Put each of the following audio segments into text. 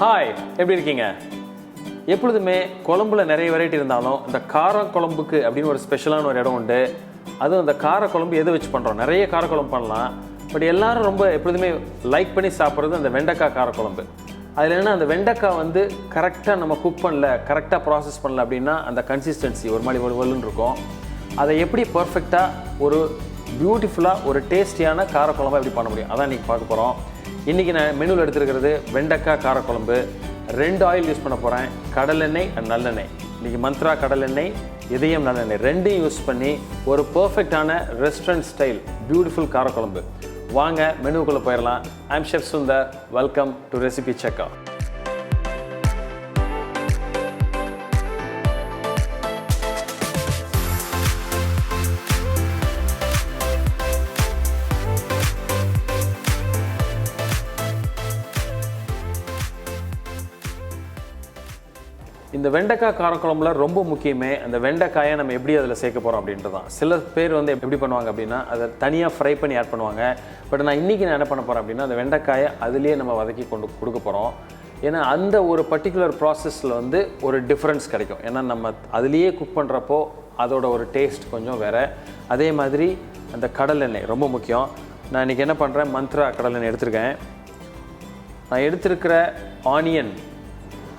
Hi, எப்படி இருக்கீங்க? எப்பொழுதுமே குழம்புல நிறைய வெரைட்டி இருந்தாலும் இந்த காரக்குழம்புக்கு அப்படின்னு ஒரு ஸ்பெஷலான ஒரு இடம் உண்டு. அதுவும் இந்த காரக்குழம்பு எதை வச்சு பண்ணுறோம்? நிறைய காரக்குழம்பு பண்ணலாம். பட் எல்லாரும் ரொம்ப எப்பொழுதுமே லைக் பண்ணி சாப்பிட்றது அந்த வெண்டைக்காய் காரக்குழம்பு. அதில் என்னென்னா அந்த வெண்டைக்காய் வந்து கரெக்டாக நம்ம குக் பண்ணல, கரெக்டாக ப்ராசஸ் பண்ணல அப்படின்னா அந்த கன்சிஸ்டன்சி ஒரு மாதிரி வலுன்னு இருக்கும். அதை எப்படி பர்ஃபெக்டாக ஒரு பியூட்டிஃபுல்லாக ஒரு டேஸ்டியான காரக்குழம்பு எப்படி பண்ண முடியும், அதான் இன்றைக்கி பார்க்க போகிறோம். இன்றைக்கி நான் மெனுவில் எடுத்துருக்கிறது வெண்டைக்காய் காரக்குழம்பு. 2 ஆயில் யூஸ் பண்ண போகிறேன், கடலெண்ணெய் அண்ட் நல்லெண்ணெய். இன்றைக்கி மந்த்ரா கடலெண்ணெய், இதயம் நல்லெண்ணெய் ரெண்டையும் யூஸ் பண்ணி ஒரு பர்ஃபெக்டான ரெஸ்டாரண்ட் ஸ்டைல் பியூட்டிஃபுல் காரக்குழம்பு. வாங்க மெனுக்குள்ளே போயிடலாம். I'm chef Sundar. Welcome to recipe checker. இந்த வெண்டைக்காய் காரக்குழம்புல ரொம்ப முக்கியமே அந்த வெண்டைக்காயை நம்ம எப்படி அதில் சேர்க்க போகிறோம் அப்படின்றது தான். சில பேர் வந்து எப்படி பண்ணுவாங்க அப்படின்னா அதை தனியாக ஃப்ரை பண்ணி ஆட் பண்ணுவாங்க. பட் நான் இன்றைக்கி நான் என்ன பண்ண போகிறேன் அப்படின்னா அந்த வெண்டைக்காயை அதுலேயே நம்ம வதக்கி கொடுக்க போகிறோம். ஏன்னா அந்த ஒரு பர்டிகுலர் ப்ராசஸில் வந்து ஒரு டிஃப்ரென்ஸ் கிடைக்கும். ஏன்னா நம்ம அதுலேயே குக் பண்ணுறப்போ அதோட ஒரு டேஸ்ட் கொஞ்சம் வேறு. அதே மாதிரி அந்த கடலெண்ணெய் ரொம்ப முக்கியம். நான் இன்றைக்கி என்ன பண்ணுறேன், மந்த்ரா கடலெண்ணெய் எடுத்திருக்கேன். நான் எடுத்திருக்கிற ஆனியன்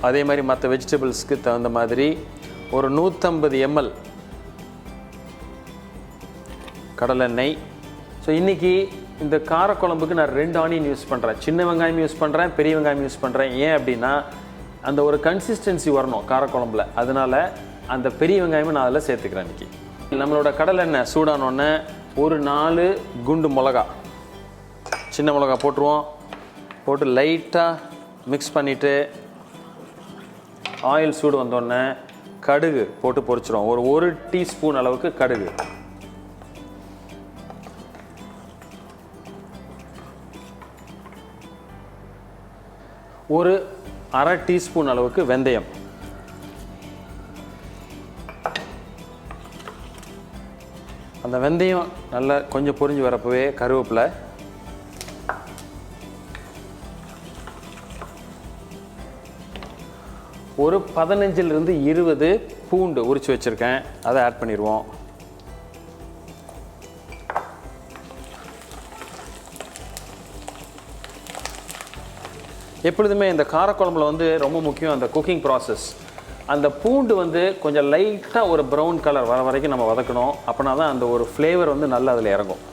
அதே மாதிரி மற்ற வெஜிடபிள்ஸ்க்கு தகுந்த மாதிரி ஒரு 150 ml கடலெண்ணெய். ஸோ இன்றைக்கி இந்த காரக்குழம்புக்கு நான் 2 ஆனியன் யூஸ் பண்ணுறேன். சின்ன வெங்காயம் யூஸ் பண்ணுறேன், பெரிய வெங்காயம் யூஸ் பண்ணுறேன். ஏன் அப்படின்னா அந்த ஒரு கன்சிஸ்டன்சி வரணும் காரக்குழம்புல. அதனால் அந்த பெரிய வெங்காயமும் நான் அதில் சேர்த்துக்கிறேன். இன்றைக்கி நம்மளோட கடலெண்ணெய் சூடானோடனே ஒரு 4 குண்டு மிளகா, சின்ன மிளகா போட்டுருவோம். போட்டு லைட்டாக மிக்ஸ் பண்ணிவிட்டு ஆயில் சூடு வந்தோடனே கடுகு போட்டு பொரிச்சிடும். ஒரு 1 டீஸ்பூன் அளவுக்கு கடுகு, ஒரு 1/2 டீஸ்பூன் அளவுக்கு வெந்தயம், அந்த வெந்தயம் நல்லா கொஞ்சம் பொரிஞ்சு வரப்பவே கருவேப்பிலை, ஒரு 15லிருந்து 20 பூண்டு உரித்து வச்சுருக்கேன், அதை ஆட் பண்ணிடுவோம். எப்பொழுதுமே இந்த காரக்குழம்புல வந்து ரொம்ப முக்கியம் அந்த குக்கிங் ப்ராசஸ். அந்த பூண்டு வந்து கொஞ்சம் லைட்டாக ஒரு ப்ரௌன் கலர் வர வரைக்கும் நம்ம வதக்கணும். அப்படின்னா தான் அந்த ஒரு ஃப்ளேவர் வந்து நல்லா அதில் இறங்கும்.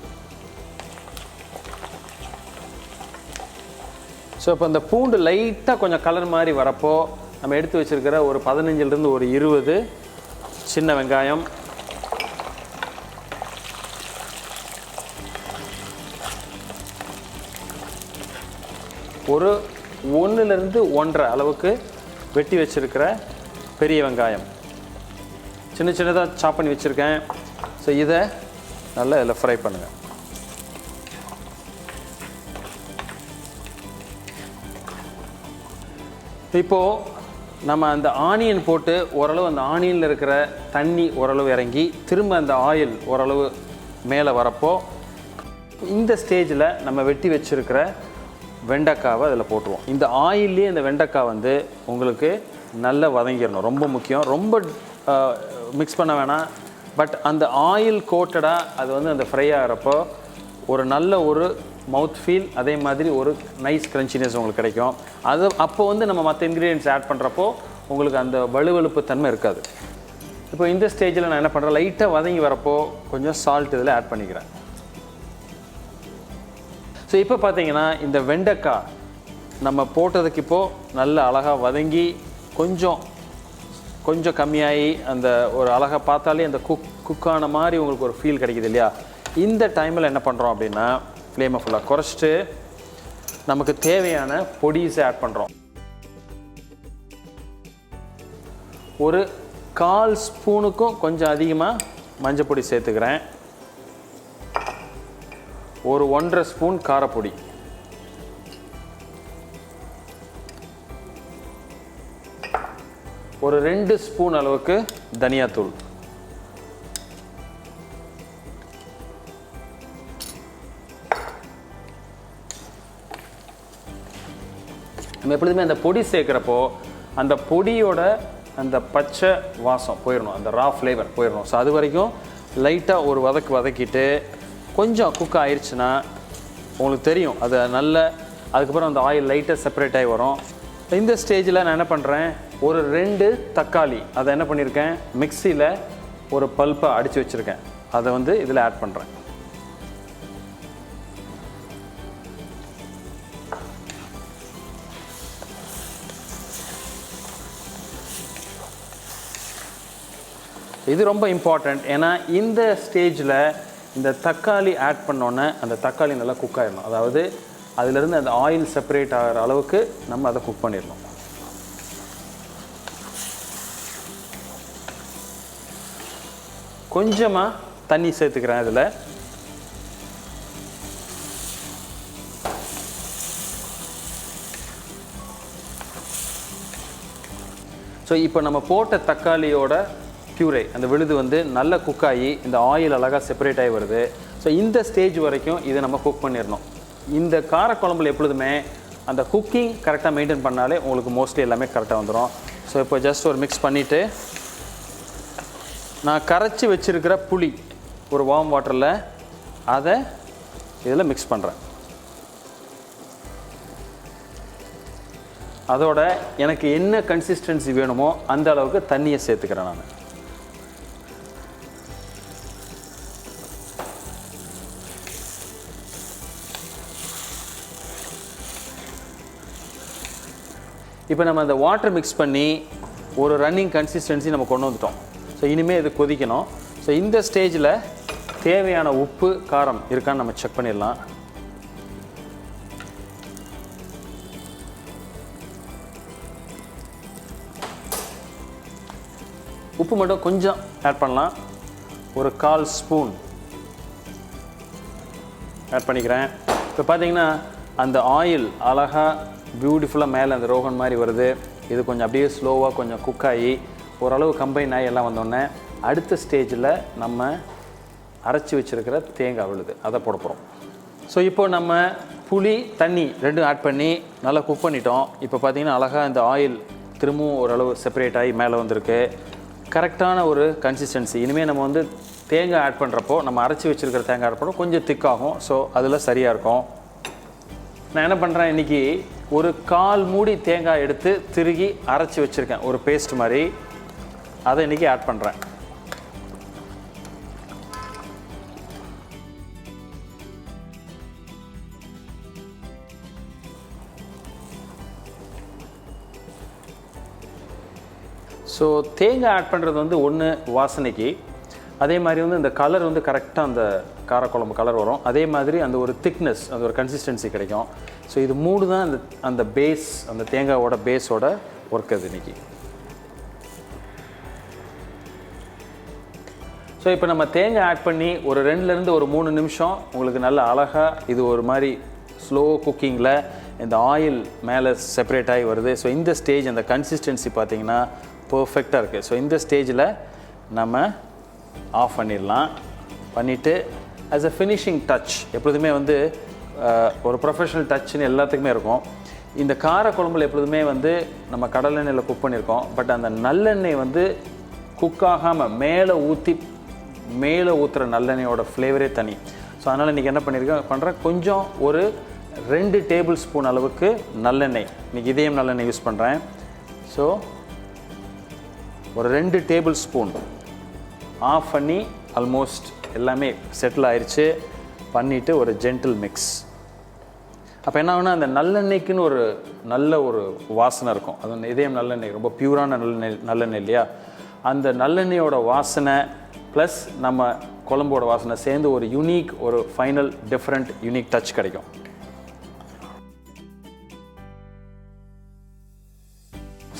ஸோ இப்போ அந்த பூண்டு லைட்டாக கொஞ்சம் கலர் மாதிரி வரப்போ நம்ம எடுத்து வச்சுருக்கிற ஒரு 15லிருந்து ஒரு 20 சின்ன வெங்காயம், ஒரு 1லிருந்து 1.5 அளவுக்கு வெட்டி வச்சுருக்கிற பெரிய வெங்காயம் சின்ன சின்னதாக சாப் பண்ணி வச்சுருக்கேன். ஸோ இதை நல்லா இதில் ஃப்ரை பண்ணுங்கள். இப்போது நம்ம அந்த ஆனியன் போட்டு ஓரளவு அந்த ஆனியனில் இருக்கிற தண்ணி ஓரளவு இறங்கி திரும்ப அந்த ஆயில் ஓரளவு மேலே வரப்போ இந்த ஸ்டேஜில் நம்ம வெட்டி வச்சுருக்கிற வெண்டைக்காவை அதில் போட்டுருவோம். இந்த ஆயில்லேயே இந்த வெண்டைக்காய் வந்து உங்களுக்கு நல்லா வதங்கிடணும், ரொம்ப முக்கியம். ரொம்ப மிக்ஸ் பண்ண வேணாம். பட் அந்த ஆயில் கோட்டடாக அது வந்து அந்த ஃப்ரை ஆகிறப்போ ஒரு நல்ல ஒரு மவுத் ஃபீல், அதே மாதிரி ஒரு நைஸ் க்ரன்ச்சினஸ் உங்களுக்கு கிடைக்கும். அது அப்போ வந்து நம்ம மற்ற இன்க்ரீடியன்ட்ஸ் ஆட் பண்ணுறப்போ உங்களுக்கு அந்த வலுவலுப்பு தன்மை இருக்காது. இப்போ இந்த ஸ்டேஜில் நான் என்ன பண்ணுறேன், லைட்டாக வதங்கி வரப்போ கொஞ்சம் சால்ட் இதில் ஆட் பண்ணிக்கிறேன். ஸோ இப்போ பார்த்தீங்கன்னா இந்த வெண்டைக்காய் நம்ம போட்டதுக்கு இப்போது நல்ல அழகாக வதங்கி கொஞ்சம் கம்மியாகி அந்த ஒரு அழகாக பார்த்தாலே அந்த குக்கான மாதிரி உங்களுக்கு ஒரு ஃபீல் கிடைக்குது இல்லையா? இந்த டைமில் என்ன பண்ணுறோம் அப்படின்னா ஃப்ளேமை ஃபுல்லாக குறைச்சிட்டு நமக்கு தேவையான பொடிஸை ஆட் பண்ணுறோம். ஒரு 1/4 ஸ்பூனுக்கும் கொஞ்சம் அதிகமாக மஞ்சள் பொடி சேர்த்துக்கிறேன். ஒரு 1.5 ஸ்பூன் காரப்பொடி, ஒரு 2 ஸ்பூன் அளவுக்கு தனியாத்தூள், நம்ம எப்பொழுதுமே அந்த பொடி சேர்க்குறப்போ அந்த பொடியோட அந்த பச்சை வாசம் போயிடணும், அந்த ரா ஃப்ளேவர் போயிடணும். ஸோ அது வரைக்கும் லைட்டாக ஒரு வதக்கிட்டு கொஞ்சம் குக் ஆயிடுச்சுன்னா உங்களுக்கு தெரியும் அது நல்ல, அதுக்கப்புறம் அந்த ஆயில் லைட்டாக செப்பரேட் ஆகி வரும். இந்த ஸ்டேஜில் நான் என்ன பண்ணுறேன், ஒரு 2 தக்காளி அதை என்ன பண்ணியிருக்கேன், மிக்சியில் ஒரு பல்ப்பை அடித்து வச்சுருக்கேன், அதை வந்து இதில் ஆட் பண்ணுறேன். இது ரொம்ப இம்பார்ட்டண்ட். ஏன்னா இந்த ஸ்டேஜில் இந்த தக்காளி ஆட் பண்ணோன்னே அந்த தக்காளி நல்லா குக் ஆகிடணும். அதாவது அதிலிருந்து அந்த ஆயில் செப்பரேட் ஆகிற அளவுக்கு நம்ம அதை குக் பண்ணிடணும். கொஞ்சமாக தண்ணி சேர்த்துக்கிறேன் இதில். ஸோ இப்போ நம்ம போட்ட தக்காளியோட பியூரே அந்த விழுது வந்து நல்ல குக்காகி இந்த ஆயில் அழகாக செப்பரேட் ஆகி வருது. ஸோ இந்த ஸ்டேஜ் வரைக்கும் இதை நம்ம குக் பண்ணிடணும். இந்த காரக்குழம்புல எப்பொழுதுமே அந்த குக்கிங் கரெக்டாக மெயின்டைன் பண்ணாலே உங்களுக்கு மோஸ்ட்லி எல்லாமே கரெக்டாக வந்துடும். ஸோ இப்போ ஜஸ்ட் ஒரு மிக்ஸ் பண்ணிவிட்டு நான் கரைச்சி வச்சுருக்கிற புளி ஒரு வார்ம் வாட்டரில் அதை இதில் மிக்ஸ் பண்ணுறேன். அதோட எனக்கு என்ன கன்சிஸ்டன்சி வேணுமோ அந்த அளவுக்கு தண்ணியை சேர்த்துக்கிறேன் நான். இப்போ நம்ம அந்த வாட்டர் மிக்ஸ் பண்ணி ஒரு ரன்னிங் கன்சிஸ்டன்சி நம்ம கொண்டு வந்துட்டோம். ஸோ இனிமேல் இது கொதிக்கணும். ஸோ இந்த ஸ்டேஜில் தேவையான உப்பு காரம் இருக்கான்னு நம்ம செக் பண்ணிடலாம். உப்பு மட்டும் கொஞ்சம் ஆட் பண்ணலாம், ஒரு 1/4 ஸ்பூன் ஆட் பண்ணிக்கிறேன். இப்போ பார்த்தீங்கன்னா அந்த ஆயில் அழகாக பியூட்டிஃபுல்லாக மேலே அந்த ரோகன் மாதிரி வருது. இது கொஞ்சம் அப்படியே ஸ்லோவாக கொஞ்சம் குக் ஆகி ஓரளவு கம்பைன் ஆகி எல்லாம் வந்தோடனே அடுத்த ஸ்டேஜில் நம்ம அரைச்சி வச்சுருக்கிற தேங்காய் விழுது அதை போட போகிறோம். ஸோ இப்போ நம்ம புளி தண்ணி ரெண்டும் ஆட் பண்ணி நல்லா குக் பண்ணிட்டோம். இப்போ பார்த்திங்கன்னா அழகாக இந்த ஆயில் திரும்பவும் ஓரளவு செப்பரேட் ஆகி மேலே வந்திருக்கு. கரெக்டான ஒரு கன்சிஸ்டன்சி. இனிமேல் நம்ம வந்து தேங்காய் ஆட் பண்ணுறப்போ நம்ம அரைச்சி வச்சுருக்கிற தேங்காய் ஆட் பண்ணுறோம் கொஞ்சம் திக்காகும். ஸோ அதில் சரியாக இருக்கும். நான் என்ன பண்ணுறேன், இன்றைக்கி ஒரு 1/4 மூடி தேங்காய் எடுத்து திருகி அரைச்சி வச்சுருக்கேன் ஒரு பேஸ்ட் மாதிரி, அதை இன்றைக்கி ஆட் பண்ணுறேன். ஸோ தேங்காய் ஆட் பண்ணுறது வந்து ஒன்று வாசனைக்கு, அதே மாதிரி வந்து இந்த கலர் வந்து கரெக்டாக அந்த காரக்குழம்பு கலர் வரும். அதே மாதிரி அந்த ஒரு திக்னஸ், அந்த ஒரு கன்சிஸ்டன்சி கிடைக்கும். ஸோ இது 3 தான் அந்த பேஸ், அந்த தேங்காயோட பேஸோட ஒர்க் அது இன்றைக்கி. ஸோ இப்போ நம்ம தேங்காய் ஆட் பண்ணி ஒரு 2லேருந்து ஒரு 3 நிமிஷம் உங்களுக்கு நல்ல அழகாக இது ஒரு மாதிரி ஸ்லோ குக்கிங்கில் இந்த ஆயில் மேலே செப்பரேட் ஆகி வருது. ஸோ இந்த ஸ்டேஜ் அந்த கன்சிஸ்டன்சி பார்த்திங்கன்னா பர்ஃபெக்டாக இருக்குது. ஸோ இந்த ஸ்டேஜில் நம்ம ஆஃப் பண்ணிடலாம். பண்ணிவிட்டு ஆஸ் அ ஃபினிஷிங் டச், எப்பொழுதுமே வந்து ஒரு ப்ரொஃபஷ்னல் டச்சுன்னு எல்லாத்துக்குமே இருக்கும். இந்த காரக்குழம்புல எப்பொழுதுமே வந்து நம்ம கடலெண்ணெயில் குக் பண்ணியிருக்கோம். பட் அந்த நல்லெண்ணெய் வந்து குக் ஆகாமல் மேலே ஊற்றுற நல்லெண்ணெயோட ஃப்ளேவரே தனி. ஸோ அதனால் இன்றைக்கி என்ன பண்ணுறேன், கொஞ்சம் ஒரு 2 டேபிள் ஸ்பூன் அளவுக்கு நல்லெண்ணெய், இன்றைக்கி இதயம் நல்லெண்ணெய் யூஸ் பண்ணுறேன். ஸோ ஒரு 2 டேபிள் ஸ்பூன் ஆஃப் பண்ணி ஆல்மோஸ்ட் எல்லாமே செட்டில் ஆயிடுச்சு. பண்ணிவிட்டு ஒரு ஜென்டில் மிக்ஸ். அப்போ என்ன ஆகுனா அந்த நல்லெண்ணெய்க்குன்னு ஒரு நல்ல ஒரு வாசனை இருக்கும். அது இதயம் நல்லெண்ணெய் ரொம்ப பியூரான நல்லெண்ணெய் இல்லையா, அந்த நல்லெண்ணெயோட வாசனை ப்ளஸ் நம்ம குழம்போட வாசனை சேர்ந்து ஒரு யூனிக், ஒரு ஃபைனல் டிஃப்ரெண்ட் யூனிக் டச் கிடைக்கும்.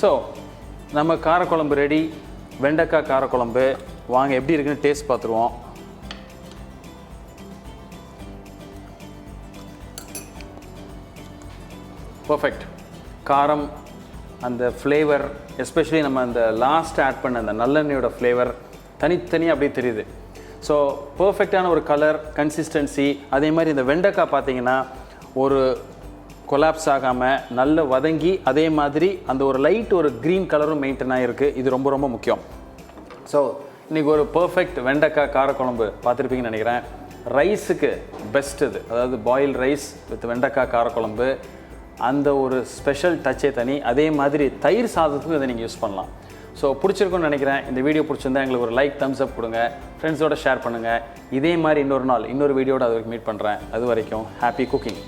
ஸோ நம்ம காரக்குழம்பு ரெடி, வெண்டைக்காய் காரக்குழம்பு. வாங்க எப்படி இருக்குன்னு டேஸ்ட் பார்த்துருவோம். பர்ஃபெக்ட். காரம், அந்த ஃப்ளேவர், எஸ்பெஷலி நம்ம அந்த லாஸ்ட் ஆட் பண்ண அந்த நல்லெண்ணெயோட ஃப்ளேவர் தனித்தனியாக அப்படியே தெரியுது. ஸோ பர்ஃபெக்டான ஒரு கலர் கன்சிஸ்டன்சி. அதே மாதிரி இந்த வெண்டைக்காய் பார்த்தீங்கன்னா ஒரு கொலாப்ஸ் ஆகாமல் நல்ல வதங்கி அதே மாதிரி அந்த ஒரு லைட் ஒரு க்ரீன் கலரும் மெயின்டைன் ஆகிருக்கு. இது ரொம்ப ரொம்ப முக்கியம். ஸோ இன்றைக்கி ஒரு பர்ஃபெக்ட் வெண்டைக்காய் காரக்குழம்பு பார்த்துருப்பீங்கன்னு நினைக்கிறேன். ரைஸுக்கு பெஸ்ட் இது, அதாவது பாயில் ரைஸ் வித் வெண்டைக்காய் காரக்குழம்பு. அந்த ஒரு ஸ்பெஷல் டச்சே தனி. அதே மாதிரி தயிர் சாதத்துக்கும் இதை நீங்கள் யூஸ் பண்ணலாம். ஸோ பிடிச்சிருக்குன்னு நினைக்கிறேன். இந்த வீடியோ பிடிச்சிருந்தா எங்களுக்கு ஒரு லைக், தம்ஸ் அப் கொடுங்க, ஃப்ரெண்ட்ஸோட ஷேர் பண்ணுங்கள். இதே மாதிரி இன்னொரு நாள் இன்னொரு வீடியோட அது வரைக்கும் மீட் பண்ணுறேன். அது வரைக்கும் ஹாப்பி குக்கிங்.